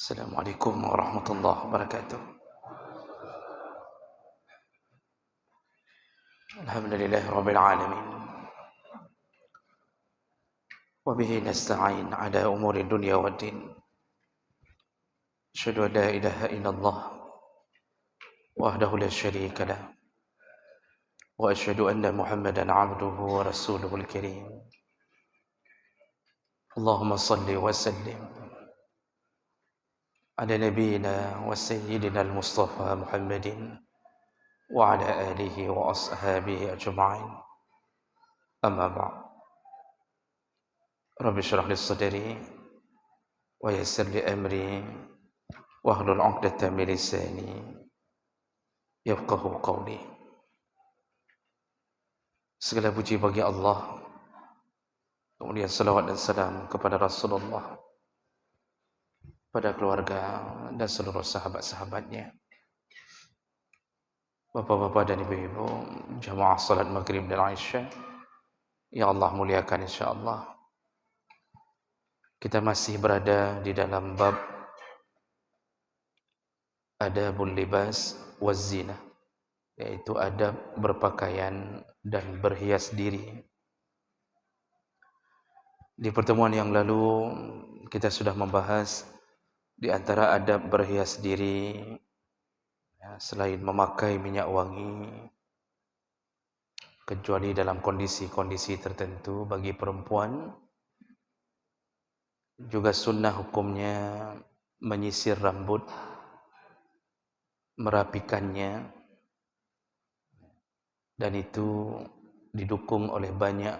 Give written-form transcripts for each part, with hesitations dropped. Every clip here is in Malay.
Assalamualaikum warahmatullahi wabarakatuh. Alhamdulillahirabbil alamin. Wa bihi nasta'in ala umuri dunya waddin. Asyhadu an la ilaha illallah wahdahu la syarika lah. Wa asyhadu anna Muhammadan 'abduhu wa rasuluhul karim. Allahumma shalli wa sallim ala nabiyyina wa sayyidina al-Mustafa Muhammadin wa ala alihi wa ashabihi ajma'in. Amma ba'd. Rabbi shrah li sadri wa yassir li amri wahlul 'uqdatam min lisani yafqahu qawli. Segala puji bagi Allah, kemudian salawat dan salam kepada Rasulullah, pada keluarga dan seluruh sahabat-sahabatnya. Bapak-bapak dan ibu-ibu, jamaah salat maghrib dan isya yang Allah muliakan insyaAllah. Kita masih berada di dalam bab adabul libas waz zina, yaitu adab berpakaian dan berhias diri. Di pertemuan yang lalu kita sudah membahas di antara adab berhias diri, selain memakai minyak wangi, kecuali dalam kondisi-kondisi tertentu bagi perempuan, juga sunnah hukumnya menyisir rambut, merapikannya, dan itu didukung oleh banyak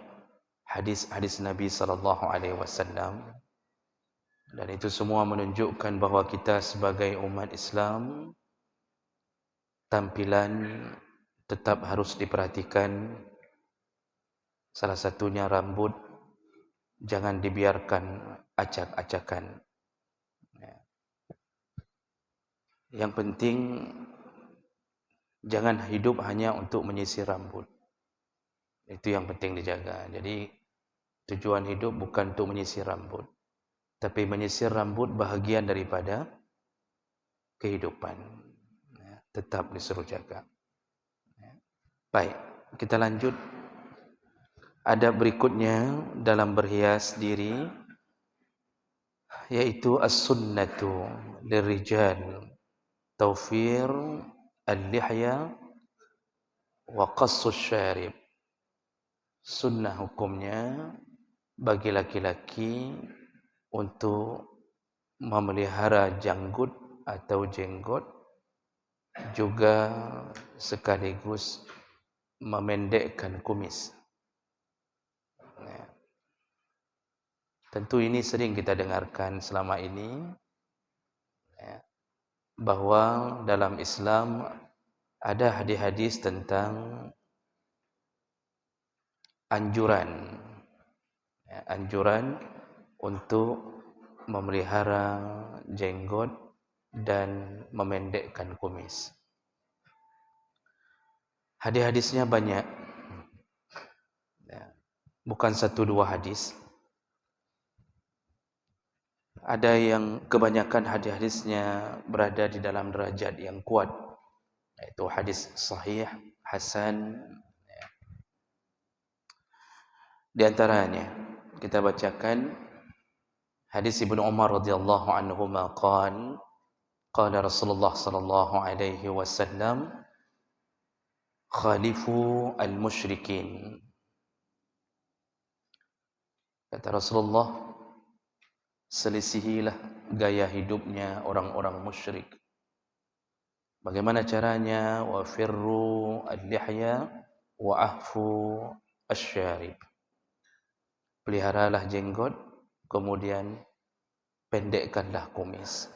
hadis-hadis Nabi SAW. Dan itu semua menunjukkan bahawa kita sebagai umat Islam, tampilan tetap harus diperhatikan. Salah satunya rambut, jangan dibiarkan acak-acakan. Yang penting jangan hidup hanya untuk menyisir rambut. Itu yang penting dijaga. Jadi tujuan hidup bukan untuk menyisir rambut, tapi menyisir rambut bahagian daripada kehidupan. Tetap disuruh jaga. Baik, kita lanjut. Adab berikutnya dalam berhias diri, yaitu as-sunnatu lirijal tawfir al-lihya wa qassus syarib. Sunnah hukumnya bagi laki-laki untuk memelihara janggut atau jenggot, juga sekaligus memendekkan kumis. Tentu ini sering kita dengarkan selama ini, bahawa dalam Islam ada hadis-hadis tentang anjuran untuk memelihara jenggot dan memendekkan kumis. Hadis-hadisnya banyak, bukan satu dua hadis. Ada yang kebanyakan hadis-hadisnya berada di dalam derajat yang kuat, yaitu hadis sahih, hasan. Di antaranya kita bacakan hadis Ibnu Umar radhiyallahu anhuma qala Rasulullah sallallahu alaihi wasallam, khalifu al-musyrikin. Kata Rasulullah, selisihilah gaya hidupnya orang-orang musyrik. Bagaimana caranya? Wa firru al-lihya wa ahfu asy-syarib. Peliharalah jenggot, kemudian pendekkanlah kumis.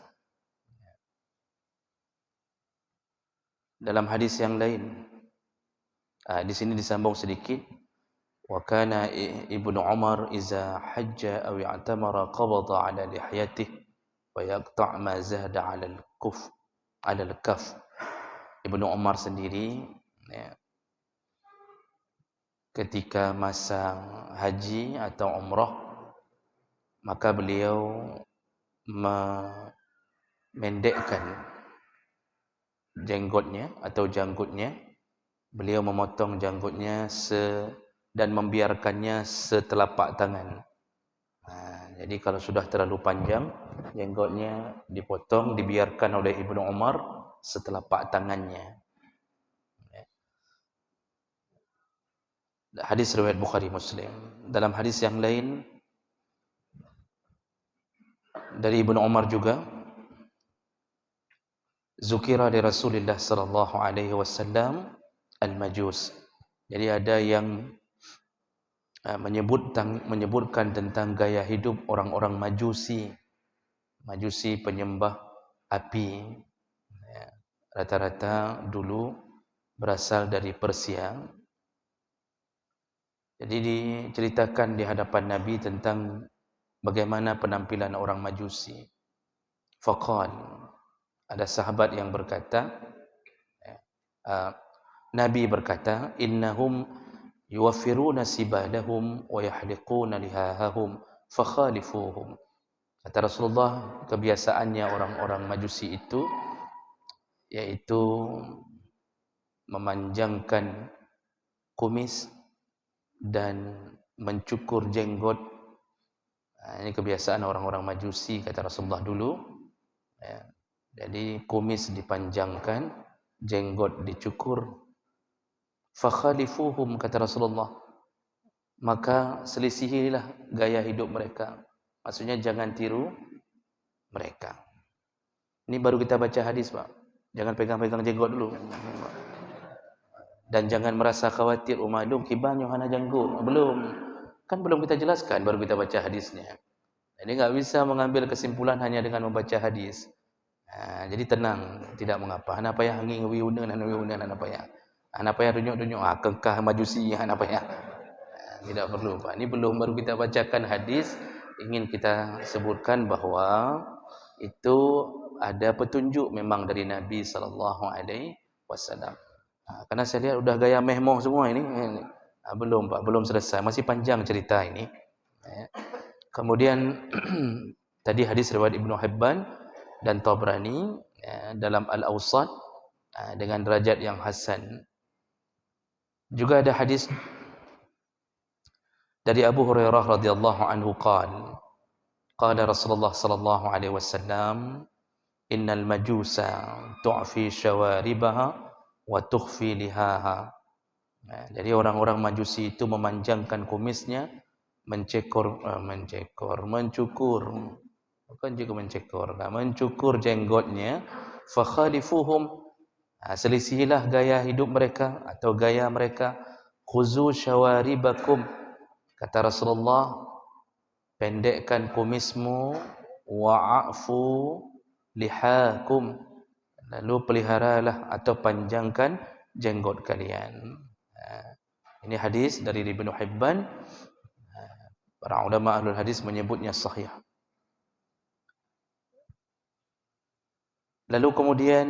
Dalam hadis yang lain, di sini disambung sedikit. Wa kana Ibnu Umar iza hajja aw i'tamara qabada 'ala lihyatihi wa yaqta' ma zada 'ala al-kaf. Ibnu Umar sendiri, ketika masa haji atau umrah, maka beliau mendekkan jenggotnya atau janggutnya. Beliau memotong janggutnya dan membiarkannya setelapak tangan. Jadi kalau sudah terlalu panjang, jenggotnya dipotong, dibiarkan oleh Ibnu Umar setelapak tangannya. Hadis riwayat Bukhari Muslim. Dalam hadis yang lain dari Ibnu Umar juga, zukira di Rasulullah sallallahu alaihi wasallam al-majus. Jadi ada yang menyebutkan tentang gaya hidup orang-orang Majusi. Majusi penyembah api. Rata-rata dulu berasal dari Persia. Jadi diceritakan di hadapan Nabi tentang bagaimana penampilan orang Majusi. Faqal, ada sahabat yang berkata, Nabi berkata, innahum yuwaffiruna sibadahum wa yahliquna lihahahum fakhalifuhum. Kata Rasulullah, kebiasaannya orang-orang Majusi itu yaitu memanjangkan kumis dan mencukur jenggot. Ini kebiasaan orang-orang Majusi, kata Rasulullah dulu. Jadi kumis dipanjangkan, jenggot dicukur. Fakhalifuhum, kata Rasulullah, maka selisihilah gaya hidup mereka. Maksudnya jangan tiru mereka. Ini baru kita baca hadis, Pak. Jangan pegang-pegang jenggot dulu. Dan jangan merasa khawatir, umadum kibanyo hana janggut. Belum. Kan belum kita jelaskan, baru kita baca hadisnya. Jadi enggak bisa mengambil kesimpulan hanya dengan membaca hadis. Jadi tenang, tidak mengapa. Hana payah hangi wiunan apa ya. Hana payah dunyuk-dunyuk kekah Majusi hana payah. Tidak perlu, Pak. Ini belum, baru kita bacakan hadis, ingin kita sebutkan bahwa itu ada petunjuk memang dari Nabi sallallahu alaihi wasallam. Karena saya lihat udah gaya mehmoh semua ini. Belum, Pak, belum selesai, masih panjang cerita ini. Kemudian tadi hadis riwayat Ibnu Hibban dan Tabrani dalam Al-Awsat dengan derajat yang hasan. Juga ada hadis dari Abu Hurairah radhiyallahu anhu qala Rasulullah sallallahu alaihi wasallam, innal majusa tu'fi syawaribaha wa tukhfi lihaha. Jadi orang-orang Majusi itu memanjangkan kumisnya, mencukur jenggotnya. Fakhalifuhum, selisihilah gaya hidup mereka atau gaya mereka. Khuzu syawaribakum, kata Rasulullah, pendekkan kumismu. Wa'afu lihakum, lalu peliharalah atau panjangkan jenggot kalian. Ini hadis dari Ibnu Hibban. Para ulama ahlul hadis menyebutnya sahih. Lalu kemudian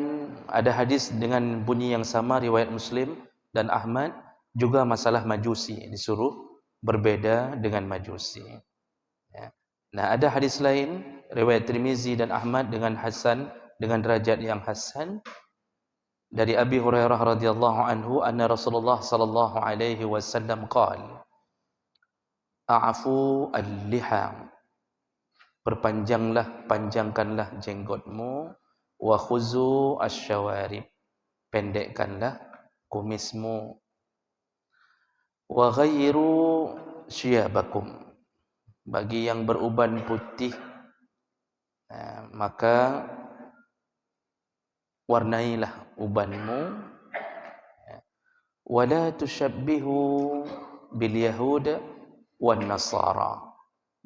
ada hadis dengan bunyi yang sama, riwayat Muslim dan Ahmad, juga masalah Majusi, disuruh berbeda dengan Majusi. Nah, ada hadis lain riwayat Tirmizi dan Ahmad dengan hasan, dengan derajat yang hasan, dari Abi Hurairah radhiyallahu anhu anna Rasulullah sallallahu alaihi wasallam qala, a'fu al-liha, panjangkanlah jenggotmu. Wa khuzu asy-syawarib, pendekkanlah kumismu. Wa ghayyiru syiyabakum, bagi yang beruban putih maka warnailah ubanmu. Wala tushabbihu bil yahud wan nasara,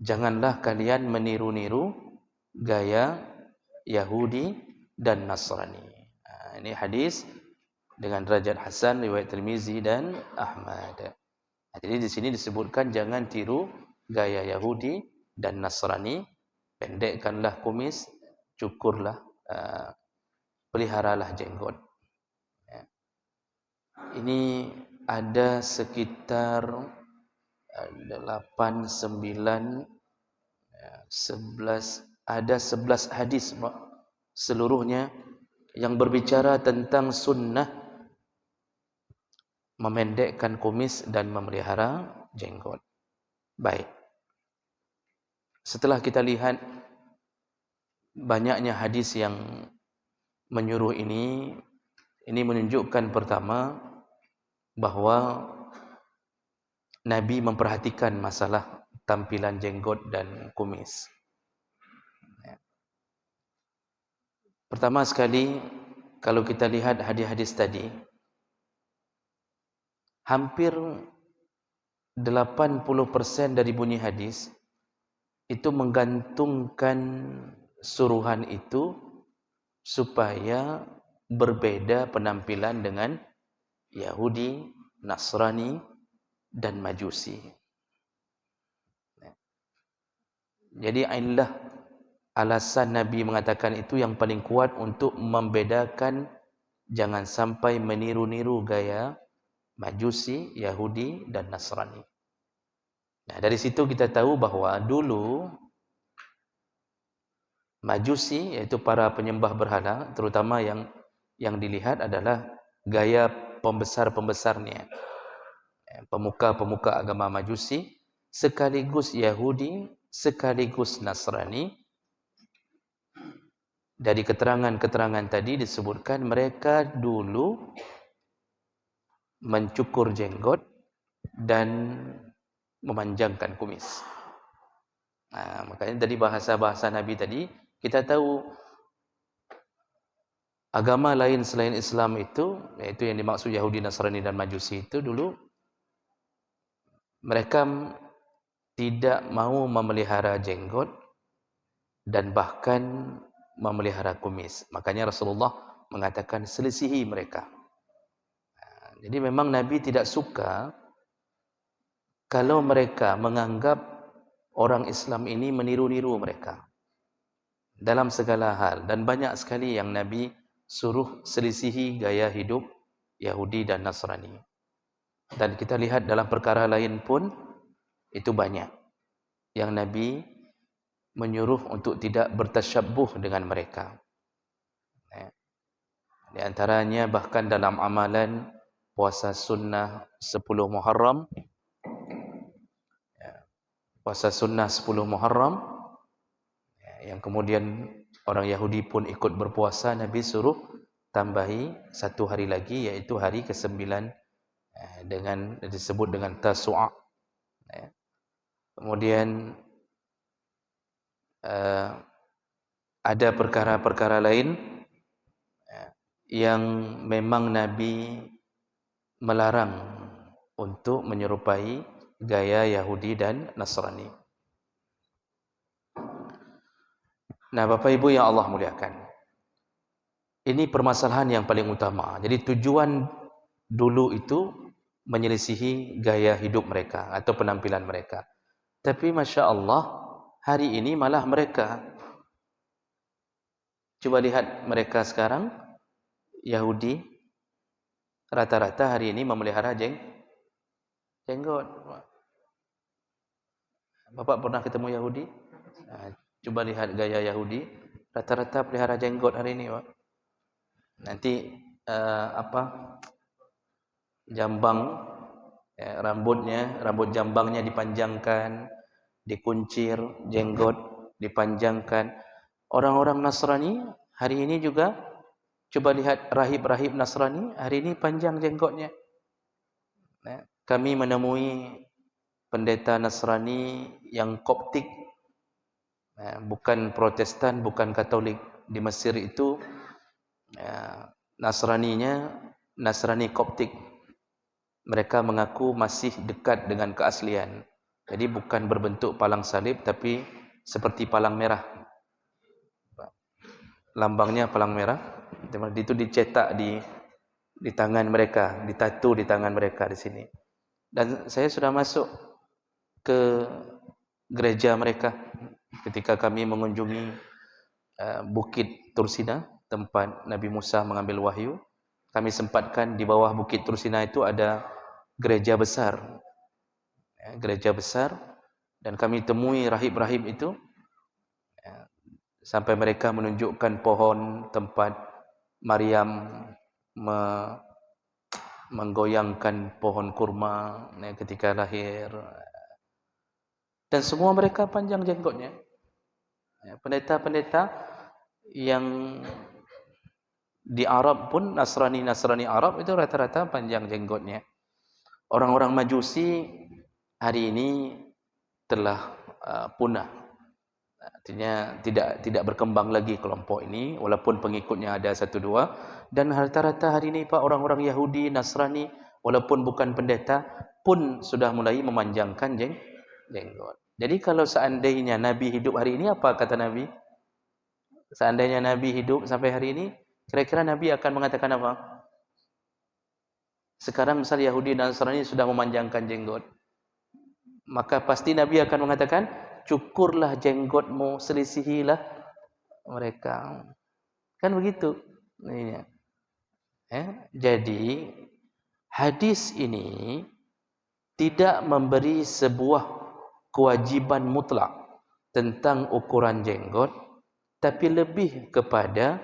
janganlah kalian meniru-niru gaya Yahudi dan Nasrani. Ini hadis dengan derajat hasan riwayat Tirmizi dan Ahmad. Jadi di sini disebutkan jangan tiru gaya Yahudi dan Nasrani, pendekkanlah kumis, cukurlah, peliharalah jenggot. Ini ada sekitar 8, 9, 11, ada 11 hadis, Pak, seluruhnya yang berbicara tentang sunnah memendekkan kumis dan memelihara jenggot. Baik. Setelah kita lihat banyaknya hadis yang menyuruh ini menunjukkan pertama bahwa Nabi memperhatikan masalah tampilan jenggot dan kumis. Pertama sekali, kalau kita lihat hadis-hadis tadi, hampir 80% dari bunyi hadis itu menggantungkan suruhan itu supaya berbeda penampilan dengan Yahudi, Nasrani, dan Majusi. Jadi illah alasan Nabi mengatakan itu yang paling kuat untuk membedakan jangan sampai meniru-niru gaya Majusi, Yahudi, dan Nasrani. Nah, dari situ kita tahu bahwa dulu Majusi, yaitu para penyembah berhala, terutama yang dilihat adalah gaya pembesar-pembesarnya, pemuka-pemuka agama Majusi, sekaligus Yahudi, sekaligus Nasrani. Dari keterangan-keterangan tadi disebutkan mereka dulu mencukur jenggot dan memanjangkan kumis. Nah, makanya dari bahasa-bahasa Nabi tadi kita tahu agama lain selain Islam itu, yaitu yang dimaksud Yahudi, Nasrani, dan Majusi itu dulu mereka tidak mau memelihara jenggot dan bahkan memelihara kumis. Makanya Rasulullah mengatakan selisihi mereka. Jadi memang Nabi tidak suka kalau mereka menganggap orang Islam ini meniru-niru mereka dalam segala hal, dan banyak sekali yang Nabi suruh selisihi gaya hidup Yahudi dan Nasrani. Dan kita lihat dalam perkara lain pun itu banyak yang Nabi menyuruh untuk tidak bertasyabbuh dengan mereka. Di antaranya bahkan dalam amalan puasa sunnah 10 Muharram, puasa sunnah 10 Muharram, yang kemudian orang Yahudi pun ikut berpuasa, Nabi suruh tambahi satu hari lagi, yaitu hari ke-9 dengan disebut dengan Tasu'a. Kemudian ada perkara-perkara lain yang memang Nabi melarang untuk menyerupai gaya Yahudi dan Nasrani. Nah, Bapak Ibu yang Allah muliakan, ini permasalahan yang paling utama. Jadi tujuan dulu itu menyelisihi gaya hidup mereka atau penampilan mereka. Tapi Masya Allah, hari ini malah mereka, coba lihat mereka sekarang, Yahudi, rata-rata hari ini memelihara jenggot. Bapak pernah ketemu Yahudi? Nah, coba lihat gaya Yahudi, rata-rata pelihara jenggot hari ini, Pak. Nanti jambang, rambut jambangnya dipanjangkan, dikuncir, jenggot dipanjangkan. Orang-orang Nasrani hari ini juga, coba lihat rahib-rahib Nasrani hari ini panjang jenggotnya. Kami menemui pendeta Nasrani yang Koptik, bukan Protestan, bukan Katolik. Di Mesir itu Nasraninya Nasrani Koptik. Mereka mengaku masih dekat dengan keaslian. Jadi bukan berbentuk palang salib, tapi seperti palang merah. Lambangnya palang merah. Itu dicetak di tangan mereka, ditatu di tangan mereka di sini. Dan saya sudah masuk ke gereja mereka ketika kami mengunjungi Bukit Tursina, tempat Nabi Musa mengambil wahyu. Kami sempatkan di bawah Bukit Tursina itu ada gereja besar, dan kami temui rahib-rahib itu sampai mereka menunjukkan pohon tempat Maryam menggoyangkan pohon kurma ketika lahir, dan semua mereka panjang jenggotnya. Pendeta-pendeta yang di Arab pun, Nasrani Arab itu rata-rata panjang jenggotnya. Orang-orang Majusi hari ini telah punah. Artinya tidak berkembang lagi kelompok ini, walaupun pengikutnya ada satu dua. Dan rata-rata hari ini Pak, orang-orang Yahudi, Nasrani, walaupun bukan pendeta pun sudah mulai memanjangkan jenggot. Jadi kalau seandainya Nabi hidup hari ini, apa kata Nabi? Seandainya Nabi hidup sampai hari ini, kira-kira Nabi akan mengatakan apa? Sekarang misal Yahudi dan Nasrani sudah memanjangkan jenggot, maka pasti Nabi akan mengatakan, cukurlah jenggotmu, selisihilah mereka. Kan begitu. Jadi hadis ini tidak memberi sebuah kewajiban mutlak tentang ukuran jenggot, tapi lebih kepada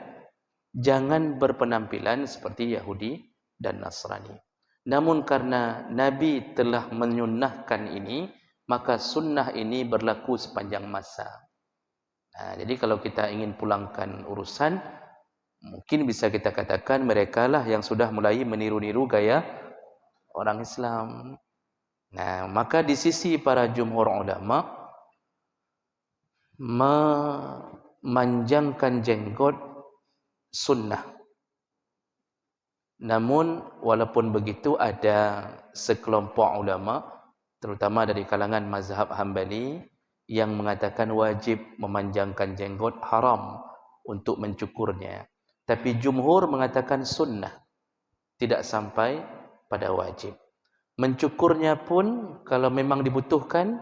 jangan berpenampilan seperti Yahudi dan Nasrani. Namun karena Nabi telah menyunnahkan ini, maka sunnah ini berlaku sepanjang masa. Jadi kalau kita ingin pulangkan urusan, mungkin bisa kita katakan mereka lah yang sudah mulai meniru-niru gaya orang Islam. Maka di sisi para jumhur ulama, memanjangkan jenggot sunnah. Namun walaupun begitu, ada sekelompok ulama, terutama dari kalangan mazhab Hambali, yang mengatakan wajib memanjangkan jenggot, haram untuk mencukurnya. Tapi jumhur mengatakan sunnah, tidak sampai pada wajib. Mencukurnya pun kalau memang dibutuhkan,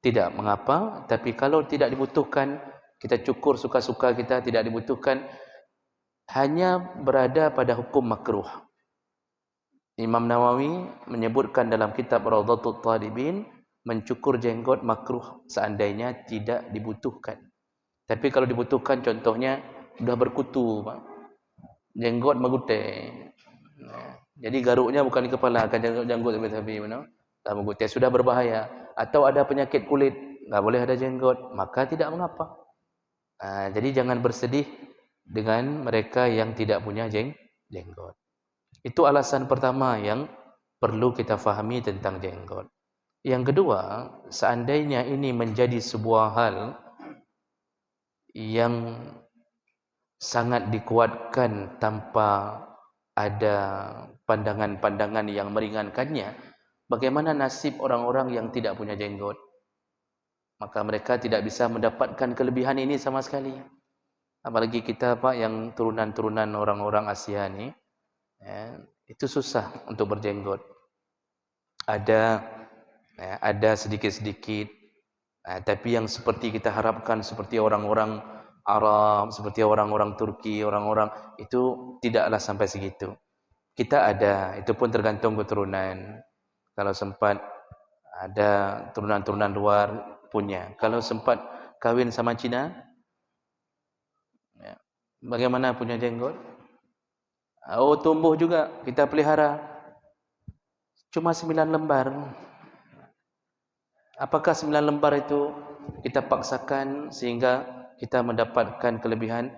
tidak mengapa. Tapi kalau tidak dibutuhkan, kita cukur suka-suka kita, tidak dibutuhkan, hanya berada pada hukum makruh. Imam Nawawi menyebutkan dalam kitab Rawdatul Talibin, mencukur jenggot makruh seandainya tidak dibutuhkan. Tapi kalau dibutuhkan, contohnya sudah berkutu, jenggot mengutih, jadi garuknya bukan di kepala, akan jenggot tapi mengutih, sudah berbahaya. Atau ada penyakit kulit, nggak boleh ada jenggot, maka tidak mengapa. Jadi jangan bersedih dengan mereka yang tidak punya jenggot. Itu alasan pertama yang perlu kita fahami tentang jenggot. Yang kedua, seandainya ini menjadi sebuah hal yang sangat dikuatkan tanpa ada pandangan-pandangan yang meringankannya, bagaimana nasib orang-orang yang tidak punya jenggot? Maka mereka tidak bisa mendapatkan kelebihan ini sama sekali. Apalagi kita Pak yang turunan-turunan orang-orang Asia ini, itu susah untuk berjenggot. Ada sedikit-sedikit, tapi yang seperti kita harapkan, seperti orang-orang Arab, seperti orang-orang Turki, orang-orang itu tidaklah sampai segitu. Kita ada, itu pun tergantung keturunan. Kalau sempat ada turunan-turunan luar punya. Kalau sempat kawin sama Cina, bagaimana punya jenggot? Tumbuh juga, kita pelihara. Cuma 9 lembar. Apakah 9 lembar itu kita paksakan sehingga kita mendapatkan kelebihan?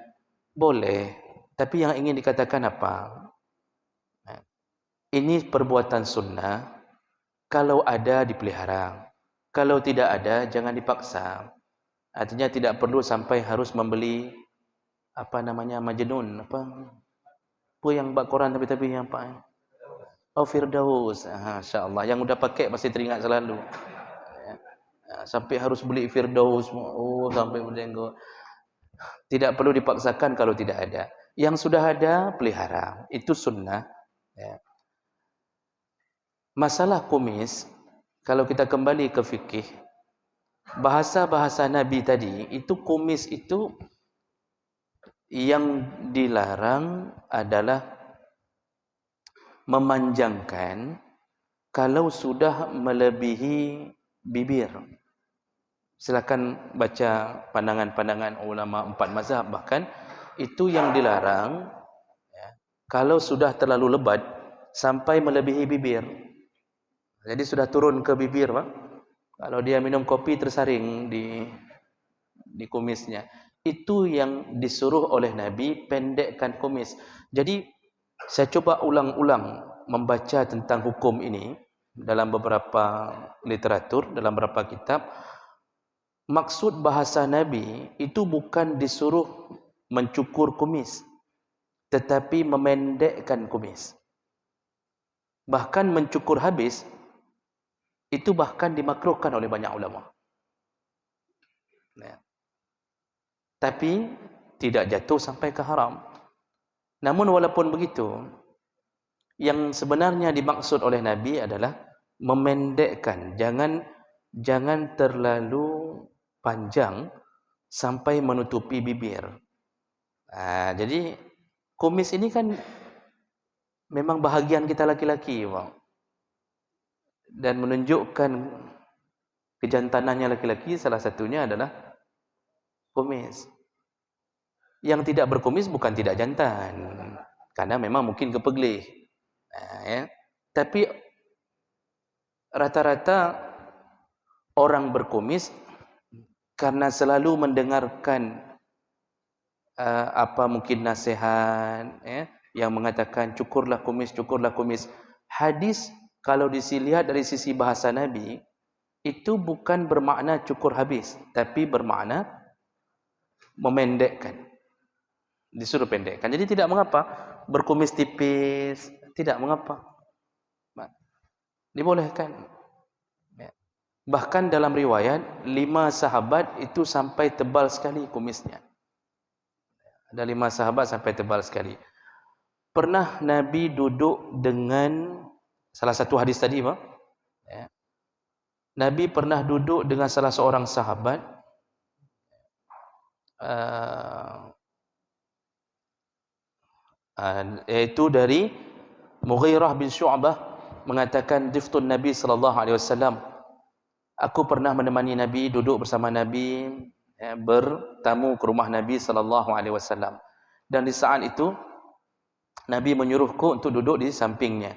Boleh. Tapi yang ingin dikatakan apa? Ini perbuatan sunnah. Kalau ada, dipelihara. Kalau tidak ada, jangan dipaksa. Artinya tidak perlu sampai harus membeli majnun, apa yang bak Quran tapi yang apa? Firdaus. Masya-Allah, yang udah pakai pasti teringat selalu. Sampai harus beli Firdaus, sampai berjenggot. Tidak perlu dipaksakan kalau tidak ada. Yang sudah ada, pelihara. Itu sunnah. Masalah kumis, kalau kita kembali ke fikih, bahasa-bahasa Nabi tadi, itu kumis itu yang dilarang adalah memanjangkan kalau sudah melebihi bibir. Silakan baca pandangan-pandangan ulama 4 mazhab, bahkan itu yang dilarang ya, kalau sudah terlalu lebat sampai melebihi bibir. Jadi sudah turun ke bibir, Pak. Kalau dia minum kopi tersaring di kumisnya. Itu yang disuruh oleh Nabi, pendekkan kumis. Jadi saya coba ulang-ulang membaca tentang hukum ini dalam beberapa literatur, dalam beberapa kitab. Maksud bahasa Nabi itu bukan disuruh mencukur kumis, tetapi memendekkan kumis. Bahkan mencukur habis itu bahkan dimakruhkan oleh banyak ulama. Ya. Tapi tidak jatuh sampai ke haram. Namun walaupun begitu, yang sebenarnya dimaksud oleh Nabi adalah memendekkan, jangan terlalu panjang sampai menutupi bibir. Jadi kumis ini kan memang bahagian kita laki-laki, Bang. Dan menunjukkan kejantanannya laki-laki salah satunya adalah kumis. Yang tidak berkumis bukan tidak jantan, karena memang mungkin kepeglih. Ya. Tapi rata-rata orang berkumis karena selalu mendengarkan mungkin nasihat ya, yang mengatakan cukurlah kumis, cukurlah kumis. Hadis kalau dilihat dari sisi bahasa Nabi itu bukan bermakna cukur habis, tapi bermakna memendekkan. Disuruh pendekkan. Jadi tidak mengapa berkumis tipis, tidak mengapa. Dibolehkan. Bahkan dalam riwayat 5 sahabat itu sampai tebal sekali kumisnya. Ada 5 sahabat sampai tebal sekali. Pernah Nabi duduk dengan salah satu hadis tadi, Pak. Ya. Nabi pernah duduk dengan salah seorang sahabat, yaitu dari Mughirah bin Syu'bah, mengatakan diftun Nabi sallallahu alaihi wasallam. Aku pernah menemani Nabi, duduk bersama Nabi, ya, bertamu ke rumah Nabi sallallahu alaihi wasallam. Dan di saat itu Nabi menyuruhku untuk duduk di sampingnya.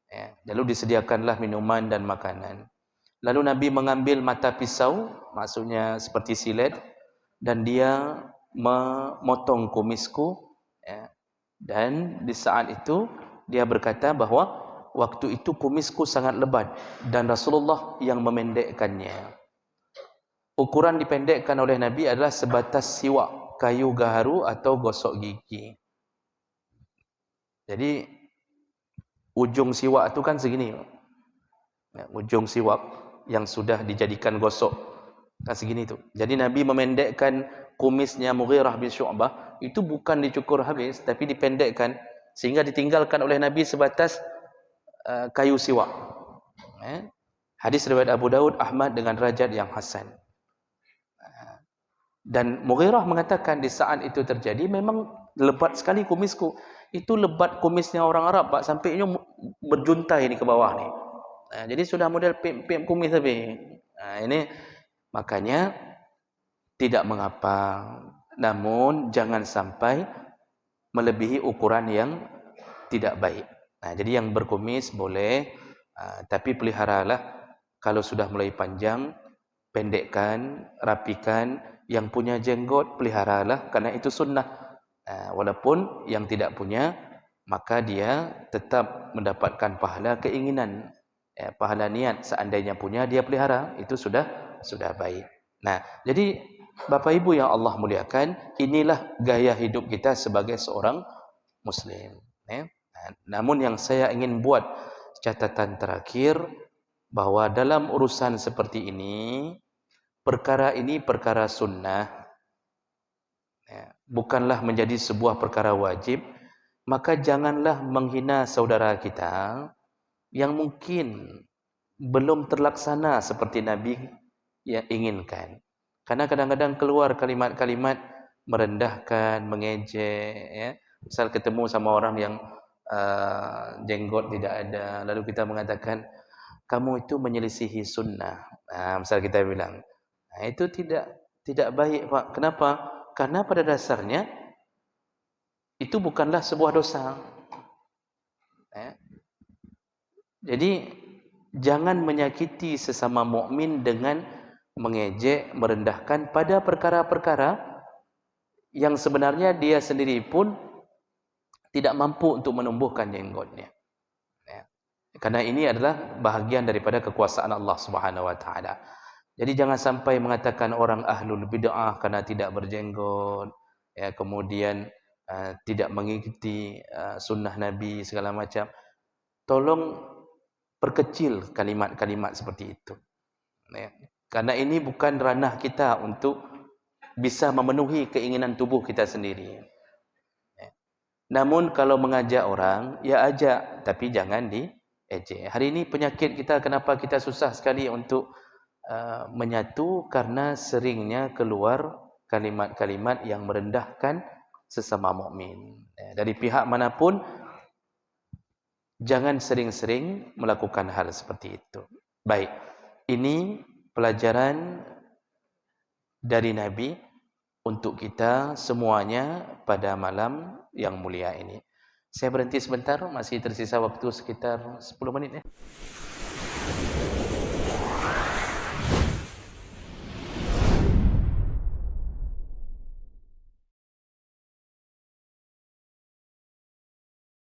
Ya, lalu disediakanlah minuman dan makanan. Lalu Nabi mengambil mata pisau, maksudnya seperti silet, dan dia memotong kumisku. Ya. Dan di saat itu dia berkata bahwa waktu itu kumisku sangat lebat dan Rasulullah yang memendekkannya. Ukuran dipendekkan oleh Nabi adalah sebatas siwak, kayu gaharu atau gosok gigi. Jadi ujung siwak itu kan segini. Ujung siwak yang sudah dijadikan gosok kan segini itu. Jadi Nabi memendekkan kumisnya Mughirah bin Syu'bah itu bukan dicukur habis, tapi dipendekkan sehingga ditinggalkan oleh Nabi sebatas kayu siwak. Hadis riwayat Abu Daud, Ahmad dengan derajat yang hasan. Dan Mughirah mengatakan di saat itu terjadi memang lebat sekali kumisku. Itu lebat kumisnya orang Arab, Pak, sampai ini berjuntai ni ke bawah ni. Jadi sudah model pem kumis tapi. Ini makanya tidak mengapa. Namun jangan sampai melebihi ukuran yang tidak baik. Jadi yang berkumis boleh, tapi peliharalah kalau sudah mulai panjang, pendekkan, rapikan. Yang punya jenggot peliharalah, karena itu sunnah. Walaupun yang tidak punya, maka dia tetap mendapatkan pahala keinginan, pahala niat. Seandainya punya dia pelihara, itu sudah baik. Jadi Bapak Ibu yang Allah muliakan, inilah gaya hidup kita sebagai seorang Muslim. Namun yang saya ingin buat catatan terakhir, bahwa dalam urusan seperti ini, perkara ini perkara sunnah, bukanlah menjadi sebuah perkara wajib. Maka janganlah menghina saudara kita yang mungkin belum terlaksana seperti Nabi yang inginkan. Karena kadang-kadang keluar kalimat-kalimat merendahkan, mengejek. Misal ketemu sama orang yang jenggot tidak ada, lalu kita mengatakan kamu itu menyelisihi sunnah. Misal kita bilang, Itu tidak baik, Pak. Kenapa? Karena pada dasarnya itu bukanlah sebuah dosa. Ya. Jadi jangan menyakiti sesama mukmin dengan mengejek, merendahkan pada perkara-perkara yang sebenarnya dia sendiri pun tidak mampu untuk menumbuhkan jenggotnya. Ya. Karena ini adalah bahagian daripada kekuasaan Allah Subhanahu wa taala. Jadi jangan sampai mengatakan orang ahlul bid'ah karena tidak berjenggot, ya, kemudian tidak mengikuti sunnah Nabi segala macam. Tolong perkecil kalimat-kalimat seperti itu. Ya. Karena ini bukan ranah kita untuk bisa memenuhi keinginan tubuh kita sendiri. Ya. Namun kalau mengajak orang, ya ajak, tapi jangan diejek. Hari ini penyakit kita, kenapa kita susah sekali untuk menyatu, karena seringnya keluar kalimat-kalimat yang merendahkan sesama mukmin. Dari pihak manapun, jangan sering-sering melakukan hal seperti itu. Baik, ini pelajaran dari Nabi untuk kita semuanya pada malam yang mulia ini. Saya berhenti sebentar, masih tersisa waktu sekitar 10 menit ya.